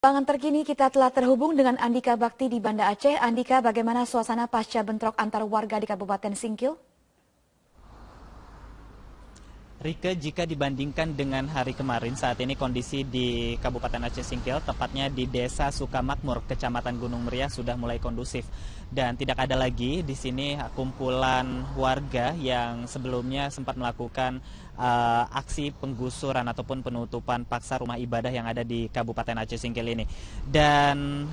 Perkembangan terkini kita telah terhubung dengan Andika Bakti di Banda Aceh. Andika, bagaimana suasana pasca bentrok antar warga di Kabupaten Singkil? Rike, jika dibandingkan dengan hari kemarin, saat ini kondisi di Kabupaten Aceh Singkil, tepatnya di Desa Sukamakmur, Kecamatan Gunung Meriah, sudah mulai kondusif. Dan tidak ada lagi di sini kumpulan warga yang sebelumnya sempat melakukan aksi penggusuran ataupun penutupan paksa rumah ibadah yang ada di Kabupaten Aceh Singkil ini. Dan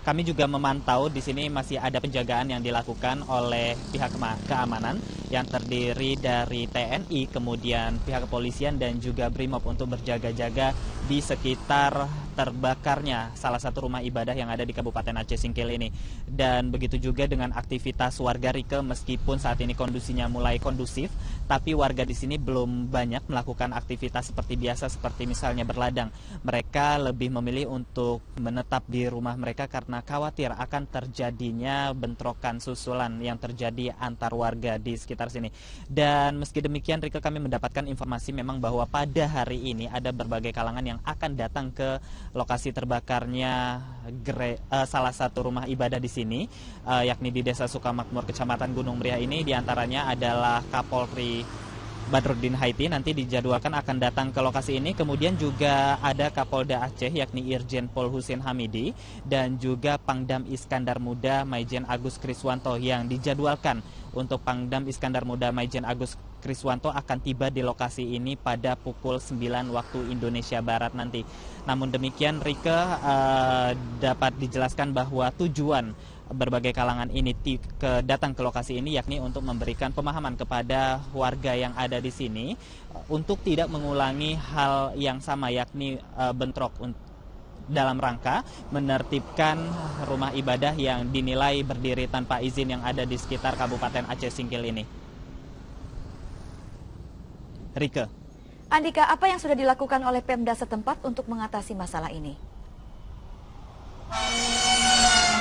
kami juga memantau di sini masih ada penjagaan yang dilakukan oleh pihak keamanan yang terdiri dari TNI, kemudian pihak kepolisian dan juga BRIMOB untuk berjaga-jaga di sekitar terbakarnya salah satu rumah ibadah yang ada di Kabupaten Aceh Singkil ini. Dan begitu juga dengan aktivitas warga, Rike, meskipun saat ini kondisinya mulai kondusif, tapi warga di sini belum banyak melakukan aktivitas seperti biasa, seperti misalnya berladang. Mereka lebih memilih untuk menetap di rumah mereka karena khawatir akan terjadinya bentrokan susulan yang terjadi antar warga di sekitar sini. Dan meski demikian, Rike, kami mendapatkan informasi memang bahwa pada hari ini ada berbagai kalangan yang akan datang ke lokasi terbakarnya salah satu rumah ibadah di sini, yakni di Desa Sukamakmur, Kecamatan Gunung Meriah ini. Diantaranya adalah Kapolri Badrudin Haiti nanti dijadwalkan akan datang ke lokasi ini. Kemudian juga ada Kapolda Aceh yakni Irjen Pol Husin Hamidi dan juga Pangdam Iskandar Muda Maijen Agus Kriswanto yang dijadwalkan untuk Pangdam Iskandar Muda Maijen Agus Kriswanto akan tiba di lokasi ini pada pukul 9 waktu Indonesia Barat nanti. Namun demikian, Rike, dapat dijelaskan bahwa tujuan berbagai kalangan ini datang ke lokasi ini yakni untuk memberikan pemahaman kepada warga yang ada di sini untuk tidak mengulangi hal yang sama, yakni bentrok dalam rangka menertibkan rumah ibadah yang dinilai berdiri tanpa izin yang ada di sekitar Kabupaten Aceh Singkil ini. Rike. Andika, apa yang sudah dilakukan oleh Pemda setempat untuk mengatasi masalah ini?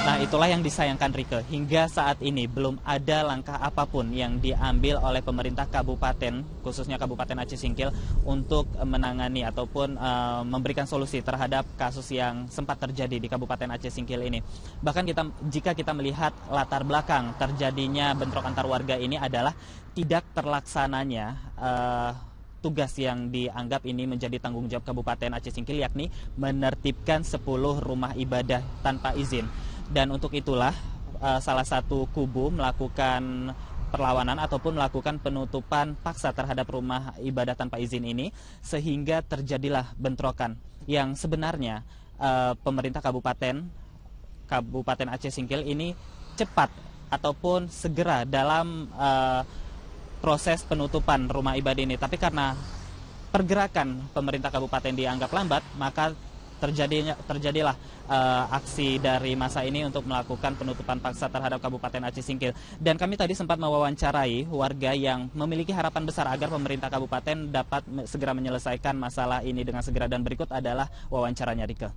Nah, itulah yang disayangkan, Rike. Hingga saat ini belum ada langkah apapun yang diambil oleh pemerintah kabupaten, khususnya Kabupaten Aceh Singkil, untuk menangani ataupun memberikan solusi terhadap kasus yang sempat terjadi di Kabupaten Aceh Singkil ini. Bahkan jika kita melihat latar belakang terjadinya bentrok antar warga ini adalah tidak terlaksananya tugas yang dianggap ini menjadi tanggung jawab Kabupaten Aceh Singkil, yakni menertibkan 10 rumah ibadah tanpa izin. Dan untuk itulah salah satu kubu melakukan perlawanan ataupun melakukan penutupan paksa terhadap rumah ibadah tanpa izin ini, sehingga terjadilah bentrokan yang sebenarnya pemerintah Kabupaten Aceh Singkil ini cepat ataupun segera dalam proses penutupan rumah ibadah ini. Tapi karena pergerakan pemerintah kabupaten dianggap lambat, maka terjadilah aksi dari masa ini untuk melakukan penutupan paksa terhadap Kabupaten Aceh Singkil. Dan kami tadi sempat mewawancarai warga yang memiliki harapan besar agar pemerintah kabupaten dapat segera menyelesaikan masalah ini dengan segera. Dan berikut adalah wawancaranya, Rike.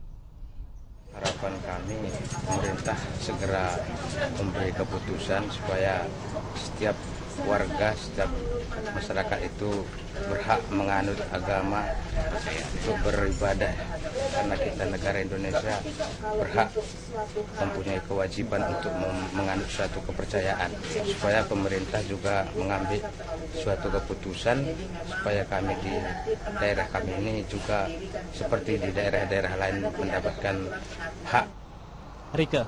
Harapan kami pemerintah segera memberi keputusan supaya setiap warga, setiap masyarakat itu berhak menganut agama untuk beribadah, karena kita negara Indonesia berhak mempunyai kewajiban untuk menganut suatu kepercayaan, supaya pemerintah juga mengambil suatu keputusan supaya kami di daerah kami ini juga seperti di daerah-daerah lain mendapatkan hak. Rike.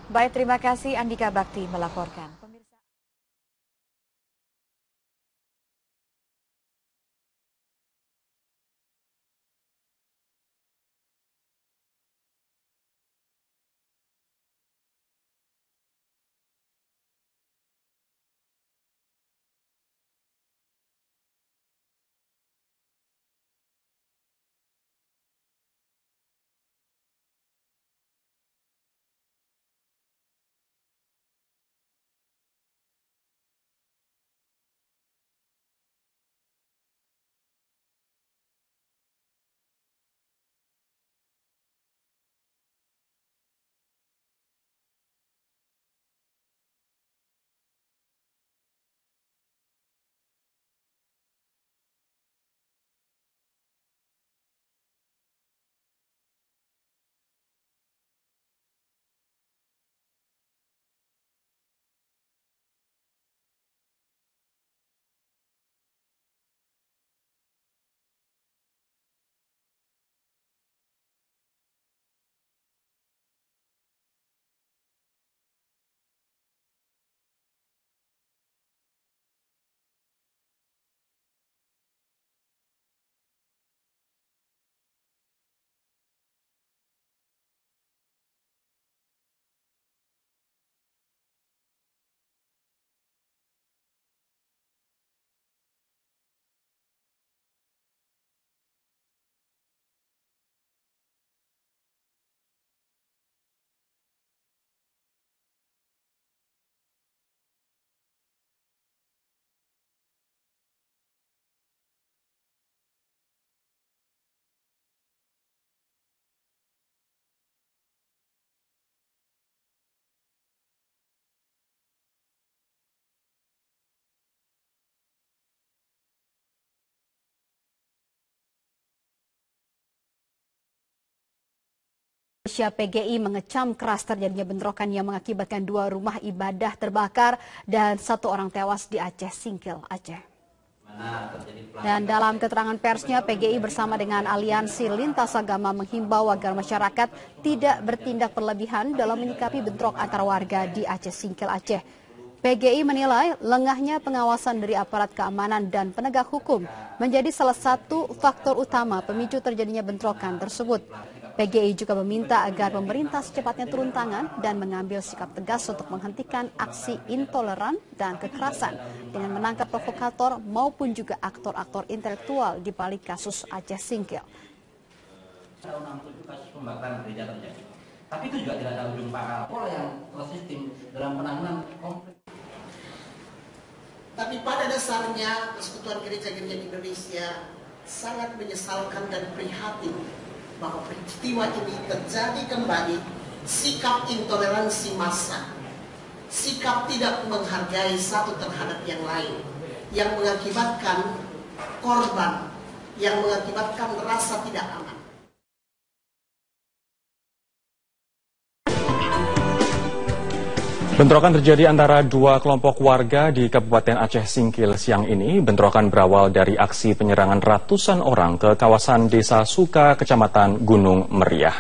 Baik, terima kasih Andika Bakti melaporkan. PGI mengecam keras terjadinya bentrokan yang mengakibatkan 2 rumah ibadah terbakar dan 1 orang tewas di Aceh Singkil, Aceh. Dan dalam keterangan persnya, PGI bersama dengan Aliansi Lintas Agama menghimbau agar masyarakat tidak bertindak berlebihan dalam menyikapi bentrok antar warga di Aceh Singkil, Aceh. PGI menilai lengahnya pengawasan dari aparat keamanan dan penegak hukum menjadi salah satu faktor utama pemicu terjadinya bentrokan tersebut. PGI juga meminta agar pemerintah secepatnya turun tangan dan mengambil sikap tegas untuk menghentikan aksi intoleran dan kekerasan dengan menangkap provokator maupun juga aktor-aktor intelektual di balik kasus Aceh Singkil. Kasus pembakaran gereja terjadi. Tapi itu juga tidak ada ujung pangkal. Pola yang tersistem dalam penanganan konflik. Tapi pada dasarnya Persekutuan Gereja-Gereja Indonesia sangat menyesalkan dan prihatin bahwa peristiwa ini terjadi kembali. Sikap intoleransi massa, sikap tidak menghargai satu terhadap yang lain, yang mengakibatkan korban, yang mengakibatkan rasa tidak aman. Bentrokan terjadi antara 2 kelompok warga di Kabupaten Aceh Singkil siang ini. Bentrokan berawal dari aksi penyerangan ratusan orang ke kawasan Desa Suka, Kecamatan Gunung Meriah.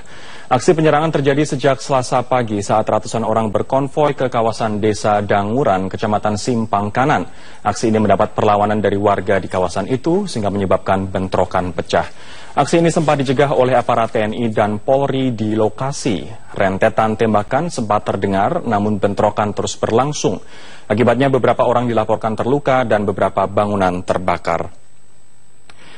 Aksi penyerangan terjadi sejak Selasa pagi saat ratusan orang berkonvoi ke kawasan Desa Danguran, Kecamatan Simpang Kanan. Aksi ini mendapat perlawanan dari warga di kawasan itu sehingga menyebabkan bentrokan pecah. Aksi ini sempat dicegah oleh aparat TNI dan Polri di lokasi. Rentetan tembakan sempat terdengar, namun bentrokan terus berlangsung. Akibatnya beberapa orang dilaporkan terluka dan beberapa bangunan terbakar.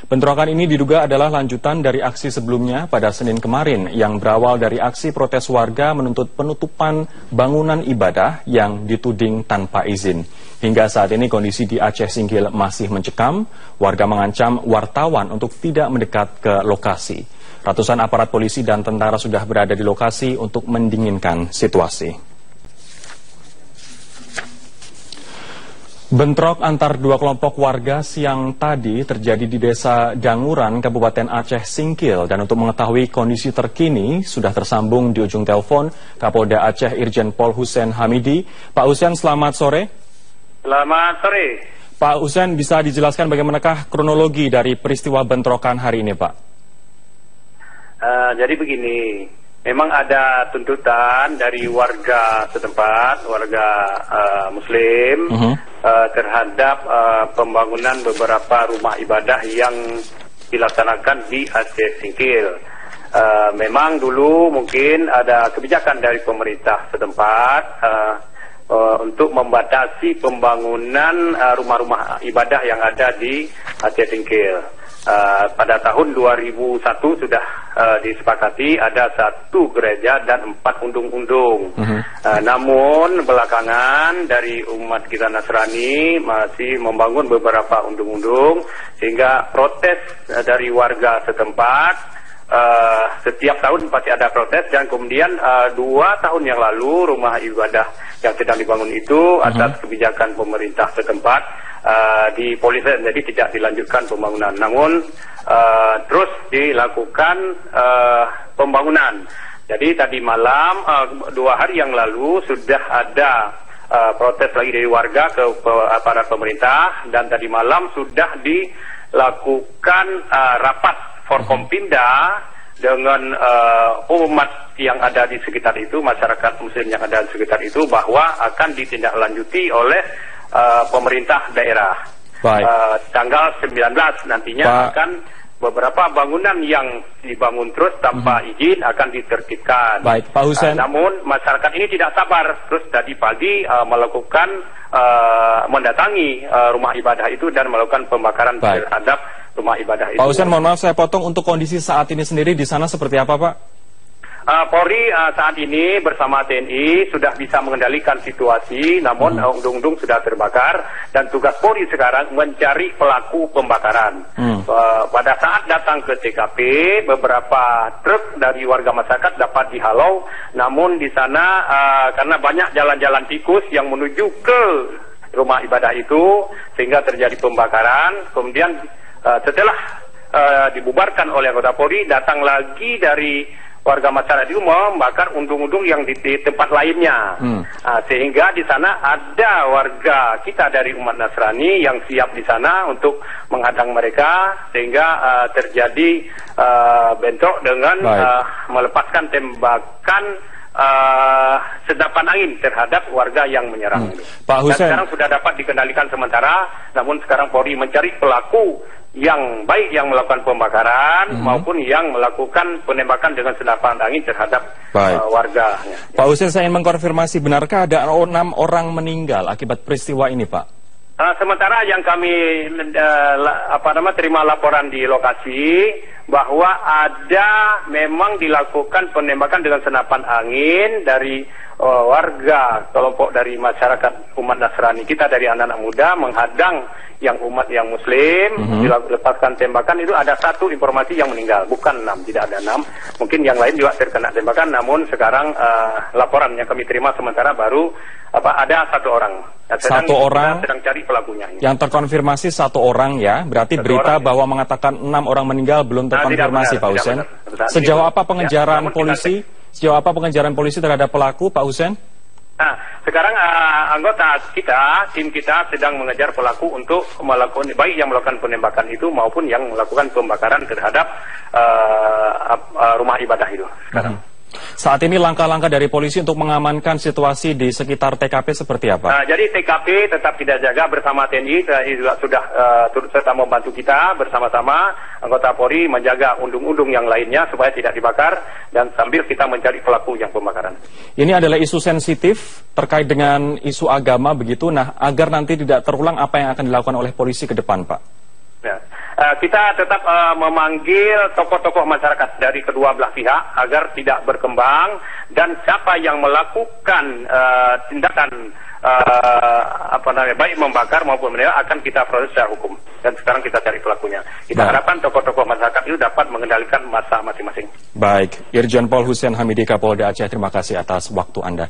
Bentrokan ini diduga adalah lanjutan dari aksi sebelumnya pada Senin kemarin yang berawal dari aksi protes warga menuntut penutupan bangunan ibadah yang dituding tanpa izin. Hingga saat ini kondisi di Aceh Singkil masih mencekam. Warga mengancam wartawan untuk tidak mendekat ke lokasi. Ratusan aparat polisi dan tentara sudah berada di lokasi untuk mendinginkan situasi. Bentrok antar 2 kelompok warga siang tadi terjadi di Desa Danguran, Kabupaten Aceh Singkil. Dan untuk mengetahui kondisi terkini, sudah tersambung di ujung telepon Kapolda Aceh Irjen Pol Husein Hamidi. Pak Husein, selamat sore. Selamat sore. Pak Husein, bisa dijelaskan bagaimanakah kronologi dari peristiwa bentrokan hari ini, Pak? Jadi begini, memang ada tuntutan dari warga setempat, warga Muslim, terhadap pembangunan beberapa rumah ibadah yang dilaksanakan di Aceh Singkil. Memang dulu mungkin ada kebijakan dari pemerintah setempat untuk membatasi pembangunan rumah-rumah ibadah yang ada di Aceh Singkil. Pada tahun 2001 sudah disepakati ada 1 gereja dan 4 undung-undung. Namun belakangan dari umat kita Nasrani masih membangun beberapa undung-undung sehingga protes dari warga setempat setiap tahun pasti ada protes dan kemudian 2 tahun yang lalu rumah ibadah yang sedang dibangun itu atas kebijakan pemerintah setempat dipolisikan, jadi tidak dilanjutkan pembangunan. Namun terus dilakukan pembangunan. Jadi tadi malam 2 hari yang lalu sudah ada protes lagi dari warga ke aparat pemerintah dan tadi malam sudah dilakukan rapat Forkompinda dengan umat yang ada di sekitar itu, masyarakat Muslim yang ada di sekitar itu, bahwa akan ditindaklanjuti oleh pemerintah daerah. Tanggal 19 nantinya akan beberapa bangunan yang dibangun terus tanpa izin akan ditertibkan. Baik, Pak Husein. Namun masyarakat ini tidak sabar, terus tadi pagi melakukan mendatangi rumah ibadah itu dan melakukan pembakaran terhadap rumah ibadah itu. Pak Husein, mohon maaf saya potong, untuk kondisi saat ini sendiri di sana seperti apa, Pak? Polri saat ini bersama TNI sudah bisa mengendalikan situasi, namun undung-undung sudah terbakar dan tugas Polri sekarang mencari pelaku pembakaran. Pada saat datang ke TKP, beberapa truk dari warga masyarakat dapat dihalau, namun di sana karena banyak jalan-jalan tikus yang menuju ke rumah ibadah itu, sehingga terjadi pembakaran. Kemudian setelah dibubarkan oleh anggota Polri, datang lagi dari warga masyarakat itu membakar undung-undung yang di tempat lainnya. Sehingga di sana ada warga kita dari umat Nasrani yang siap di sana untuk menghadang mereka, sehingga terjadi bentrok dengan melepaskan tembakan sedapan angin terhadap warga yang menyerang. Pak Hussein. Dan sekarang sudah dapat dikendalikan sementara, namun sekarang Polri mencari pelaku yang baik yang melakukan pembakaran maupun yang melakukan penembakan dengan sedapan angin terhadap warga. Pak Hussein, saya ingin mengkonfirmasi, benarkah ada 6 orang meninggal akibat peristiwa ini, Pak? Sementara yang kami terima laporan di lokasi bahwa ada memang dilakukan penembakan dengan senapan angin dari warga kelompok dari masyarakat umat Nasrani kita, dari anak-anak muda menghadang yang umat yang Muslim, dilepaskan tembakan. Itu ada 1 informasi yang meninggal, bukan 6, tidak ada 6. Mungkin yang lain juga terkena tembakan, namun sekarang laporan yang kami terima sementara baru ada 1 orang. Satu orang sedang cari pelakunya. Yang terkonfirmasi 1 orang ya, berarti berita bahwa mengatakan 6 orang meninggal belum terkonfirmasi, Pak Hussein. Sejauh apa pengejaran polisi? Sejauh apa pengejaran polisi terhadap pelaku, Pak Hussein? Sekarang anggota kita, tim kita sedang mengejar pelaku untuk melakukan, baik yang melakukan penembakan itu maupun yang melakukan pembakaran terhadap rumah ibadah itu sekarang. Saat ini langkah-langkah dari polisi untuk mengamankan situasi di sekitar TKP seperti apa? Jadi TKP tetap kita jaga bersama TNI, juga sudah turut serta membantu kita bersama-sama anggota Polri menjaga undung-undung yang lainnya supaya tidak dibakar, dan sambil kita mencari pelaku yang pembakaran. Ini adalah isu sensitif terkait dengan isu agama begitu. Nah, agar nanti tidak terulang, apa yang akan dilakukan oleh polisi ke depan, Pak? Kita tetap memanggil tokoh-tokoh masyarakat dari kedua belah pihak agar tidak berkembang, dan siapa yang melakukan tindakan baik membakar maupun menembak akan kita proses secara hukum, dan sekarang kita cari pelakunya. Kita harapkan tokoh-tokoh masyarakat itu dapat mengendalikan massa masing-masing. Baik, Irjen Pol Hussein Hamidi, Kapolda Aceh, terima kasih atas waktu Anda.